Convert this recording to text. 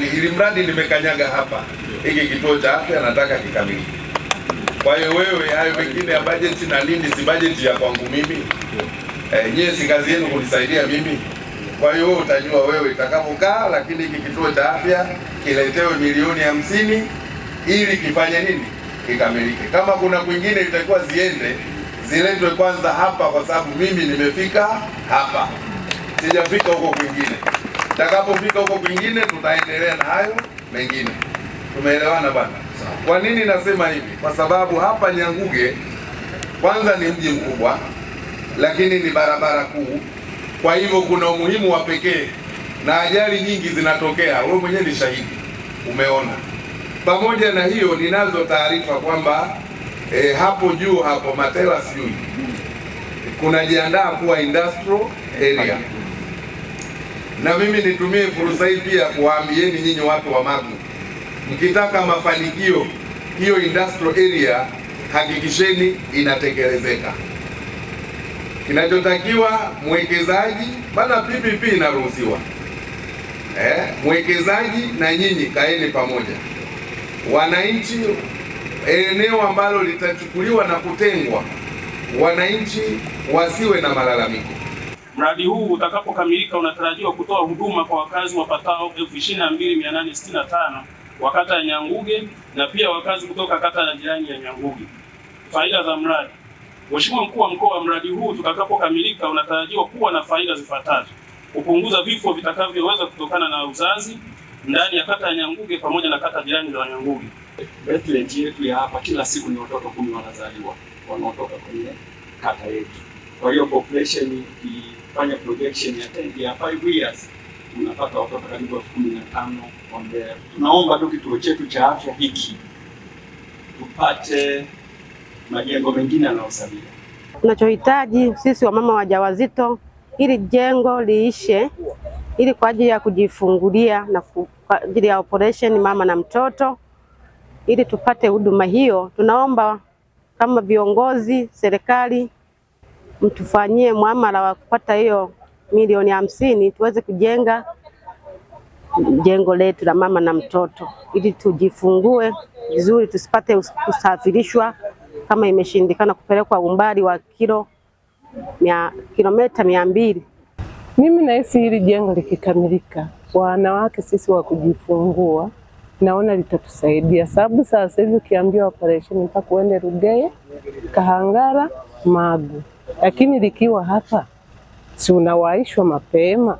yani ili mradi nimekanyaga hapa, hiki kituo cha afya nataka kikamilike. Kwa hiyo wewe, hayo mengine ya budget na nini, si budget ya kwangu mimi. Nyie si kazi yenu kunisaidia mimi. Kwa hiyo utajua wewe itakapokaa, lakini hiki kituo cha afya kiletewe milioni 50 ili kifanye nini, kikamilike. Kama kuna kwingine itakuwa ziletwe kwanza hapa, kwa sababu mimi nimefika hapa, sijafika huko kwingine. Nitakapofika huko kwingine tutaendelea na hayo mengine. Tumeelewana bwana? Kwa nini nasema hivi? Kwa sababu hapa Nyanguge kwanza ni mji mkubwa, lakini ni barabara kuu. Kwa hivyo kuna umuhimu wa pekee, na ajali nyingi zinatokea. Wewe mwenyewe ni shahidi, umeona. Pamoja na hiyo, ninazo taarifa kwamba hapo juu hapo Matela sijui kunajiandaa kuwa industrial area, na mimi nitumie fursa hii pia kuwaambieni nyinyi watu wa Magu, mkitaka mafanikio, hiyo industrial area hakikisheni inatekelezeka. Kinachotakiwa mwekezaji, bana PPP inaruhusiwa. Mwekezaji na nyinyi kaeni pamoja. Wananchi, eneo ambalo litachukuliwa na kutengwa, wananchi wasiwe na malalamiko. Mradi huu utakapokamilika unatarajiwa kutoa huduma kwa wakazi wapatao 22,865 wa kata ya Nyanguge na pia wakazi kutoka kata ya jirani ya Nyanguge. Faida za mradi. Mheshimiwa Mkuu wa Mkoa, mradi huu utakapokamilika unatarajiwa kuwa na faida zifuatazo: kupunguza vifo vitakavyoweza kutokana na uzazi ndani ya kata ya Nyanguge pamoja na kata jirani za Nyanguge. Birth rate yetu ya hapa kila siku ni watoto 10 wanazaliwa wanaotoka kwenye kata yetu. Kwa hiyo population ikifanya projection ya 5 years unapata watoto karibu 15 wa Mbeya. Tunaomba tu kituo chetu cha afya hiki tupate majengo mengine yanayosalia. Tunachohitaji sisi wamama wajawazito, ili jengo liishe, ili kwa ajili ya kujifungulia na kwa ajili ya operation mama na mtoto, ili tupate huduma hiyo. Tunaomba kama viongozi serikali mtufanyie muamala wa kupata hiyo milioni 50 tuweze kujenga jengo letu la mama na mtoto, ili tujifungue vizuri, tusipate kusafirishwa kama imeshindikana kupelekwa umbali wa kilomita 200. Mimi nahisi hili jengo likikamilika, wanawake sisi wa kujifungua, naona litatusaidia, sababu sasa hivi ukiambia operation mpaka uende Rugeye, Kahangara, Magu, lakini likiwa hapa si unawaishwa mapema.